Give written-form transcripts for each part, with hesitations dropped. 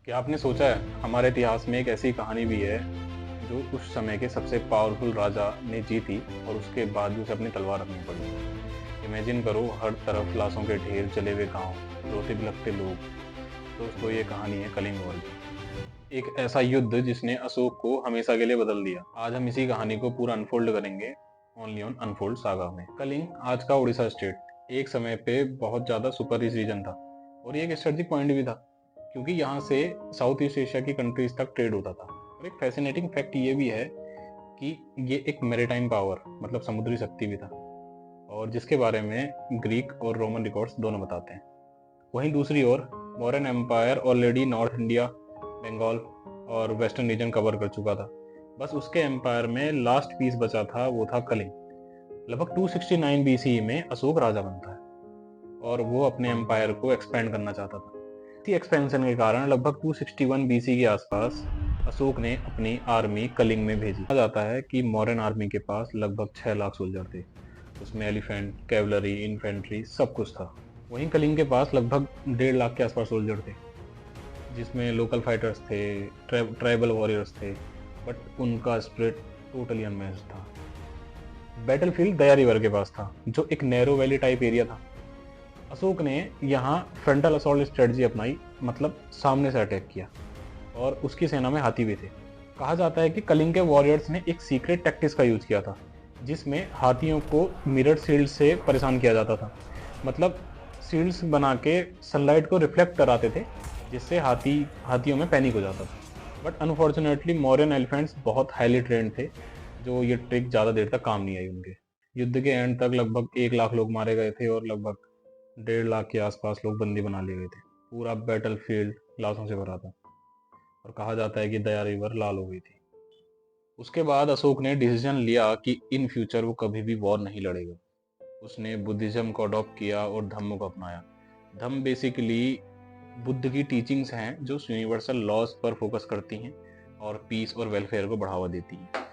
क्या आपने सोचा है हमारे इतिहास में एक ऐसी कहानी भी है जो उस समय के सबसे पावरफुल राजा ने जीती और उसके बाद भी उसे अपनी तलवार रखनी पड़ी। इमेजिन करो, हर तरफ लाशों के ढेर, जले हुए गांव, रोते बिलखते लोग। दोस्तों, ये कहानी है कलिंग वॉर की। एक ऐसा युद्ध जिसने अशोक को हमेशा के लिए बदल दिया। आज हम इसी कहानी को पूरा अनफोल्ड करेंगे ओनली ऑन अनफोल्ड सागा में। कलिंग आज का उड़ीसा स्टेट एक समय पे बहुत ज्यादा सुपर रिच रीजन था और ये एक स्ट्रेटेजिक पॉइंट भी था क्योंकि यहाँ से साउथ ईस्ट एशिया की कंट्रीज तक ट्रेड होता था। और एक फैसिनेटिंग फैक्ट ये भी है कि ये एक मैरीटाइम पावर मतलब समुद्री शक्ति भी था और जिसके बारे में ग्रीक और रोमन रिकॉर्ड्स दोनों बताते हैं। वहीं दूसरी ओर Mauryan empire already north India, Bengal और वेस्टर्न रीजन कवर कर चुका था। बस उसके एम्पायर में लास्ट पीस बचा था, वो था कलिंग। लगभग 269 बीसी में अशोक राजा बनता है और वो अपने एम्पायर को एक्सपेंड करना चाहता था। इसी एक्सपेंशन के कारण लगभग 261 बीसी के आसपास अशोक ने अपनी आर्मी कलिंग में भेजी। कहा जाता है कि मॉडर्न आर्मी के पास लगभग 6 लाख सोल्जर थे। उसमें एलिफेंट, कैवलरी, इन्फेंट्री सब कुछ था। वहीं कलिंग के पास लगभग 1.5 लाख के आसपास सोल्जर थे, जिसमें लोकल फाइटर्स थे, ट्राइबल वॉरियर्स थे, बट उनका स्प्रिट टोटली अनमैच्ड था। बैटलफील्ड दया रिवर के पास था, जो एक नैरो वैली टाइप एरिया था। अशोक ने यहाँ फ्रंटल असॉल्ट स्ट्रेटजी अपनाई, मतलब सामने से अटैक किया, और उसकी सेना में हाथी भी थे। कहा जाता है कि कलिंग के वॉरियर्स ने एक सीक्रेट टैक्टिक्स का यूज किया था, जिसमें हाथियों को मिरर शील्ड से परेशान किया जाता था। मतलब शील्ड्स बना के सनलाइट को रिफ्लेक्ट कराते थे, जिससे हाथियों में पैनिक हो जाता था। बट अनफॉर्चुनेटली मॉरियन एलिफेंट्स बहुत हाईली ट्रेंड थे, जो ये ट्रिक ज़्यादा देर तक काम नहीं आई उनके। युद्ध के एंड तक लगभग 1 लाख लोग मारे गए थे और लगभग 1.5 लाख के आसपास लोग बंदी बना लिए गए थे। पूरा बैटल फील्ड लाशों से भरा था और कहा जाता है कि दया रिवर लाल हो गई थी। उसके बाद अशोक ने डिसीजन लिया कि इन फ्यूचर वो कभी भी वॉर नहीं लड़ेगा। उसने बुद्धिज्म को अडॉप्ट किया और धम्म को अपनाया। धम्म बेसिकली बुद्ध की टीचिंग्स हैं जो यूनिवर्सल लॉज पर फोकस करती हैं और पीस और वेलफेयर को बढ़ावा देती हैं।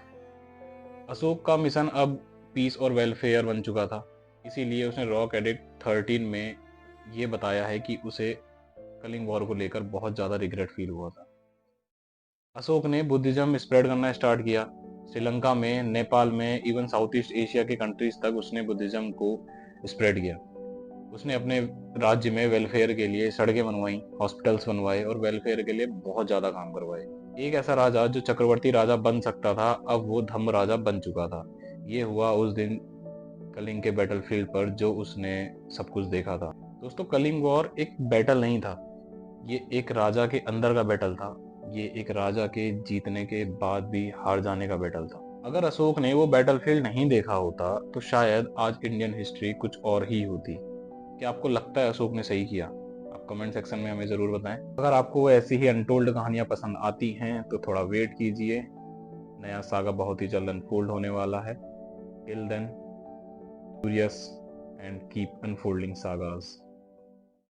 अशोक का मिशन अब पीस और वेलफेयर बन चुका था, इसीलिए उसने रॉक एडिक्ट 13 में ये बताया है कि उसे कलिंग वॉर को लेकर बहुत ज़्यादा रिग्रेट फील हुआ था। अशोक ने बुद्धिज्म स्प्रेड करना स्टार्ट किया। श्रीलंका में, नेपाल में, इवन साउथ ईस्ट एशिया के कंट्रीज तक उसने बुद्धिज्म को स्प्रेड किया। उसने अपने राज्य में वेलफेयर के लिए सड़कें बनवाई, हॉस्पिटल्स बनवाए और वेलफेयर के लिए बहुत ज़्यादा काम करवाए। एक ऐसा राजा जो चक्रवर्ती राजा बन सकता था, अब वो धम्म राजा बन चुका था। ये हुआ उस दिन कलिंग के बैटलफील्ड पर जो उसने सब कुछ देखा था। दोस्तों, कलिंग वॉर एक बैटल नहीं था, ये एक राजा के अंदर का बैटल था। ये एक राजा के जीतने के बाद भी हार जाने का बैटल था। अगर अशोक ने वो बैटलफील्ड नहीं देखा होता तो शायद आज इंडियन हिस्ट्री कुछ और ही होती। क्या आपको लगता है अशोक ने सही किया? आप कमेंट सेक्शन में हमें ज़रूर बताएं। अगर आपको ऐसी ही अनटोल्ड कहानियां पसंद आती हैं तो थोड़ा वेट कीजिए, नया सागा बहुत ही जल्द अनफोल्ड होने वाला है। Till then, curious and keep unfolding sagas.